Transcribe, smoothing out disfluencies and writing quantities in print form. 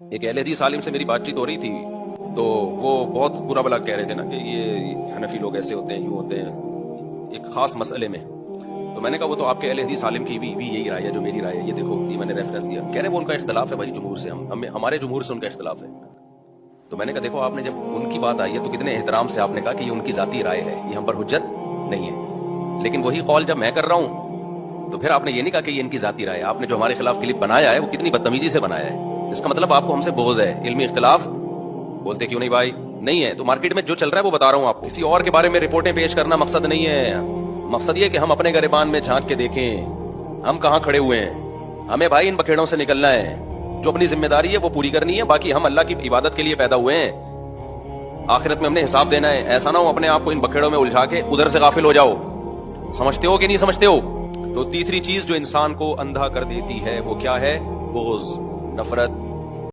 ایک اہل حدیث عالم سے میری بات چیت ہو رہی تھی تو وہ بہت برا بلا کہہ رہے تھے نا کہ یہ حنفی لوگ ایسے ہوتے ہیں، یوں ہوتے ہیں ایک خاص مسئلے میں. تو میں نے کہا وہ تو آپ کے اہل حدیث عالم کی بھی یہی رائے ہے جو میری رائے ہے. یہ دیکھو یہ میں نے ریفرنس دیا. کہہ رہے وہ ان کا اختلاف ہے بھائی جمہور سے، ہمارے جمہور سے ان کا اختلاف ہے. تو میں نے کہا دیکھو آپ نے جب ان کی بات آئی ہے تو کتنے احترام سے آپ نے کہا کہ یہ ان کی ذاتی رائے ہے، یہ ہم پر حجت نہیں ہے. لیکن وہی قول جب میں کر رہا ہوں تو پھر آپ نے یہ نہیں کہا کہ یہ ان کی ذاتی رائے ہے. آپ نے جو ہمارے خلاف کلپ بنایا ہے وہ کتنی بدتمیزی سے بنایا ہے. اس کا مطلب آپ کو ہم سے بغض ہے. علمی اختلاف بولتے کیوں نہیں بھائی؟ نہیں ہے. تو مارکیٹ میں جو چل رہا ہے وہ بتا رہا ہوں آپ کو. کسی اور کے بارے میں رپورٹیں پیش کرنا مقصد نہیں ہے. مقصد یہ کہ ہم اپنے گریبان میں جھانک کے دیکھیں ہم کہاں کھڑے ہوئے ہیں. ہمیں بھائی ان بکھیڑوں سے نکلنا ہے. جو اپنی ذمہ داری ہے وہ پوری کرنی ہے. باقی ہم اللہ کی عبادت کے لیے پیدا ہوئے ہیں، آخرت میں ہم نے حساب دینا ہے. ایسا نہ ہو اپنے آپ کو ان بکھیڑوں میں الجھا کے ادھر سے غافل ہو جاؤ. سمجھتے ہو کہ نہیں سمجھتے ہو؟ تو تیسری چیز جو انسان کو اندھا کر دیتی ہے وہ کیا ہے؟ بغض، نفرت.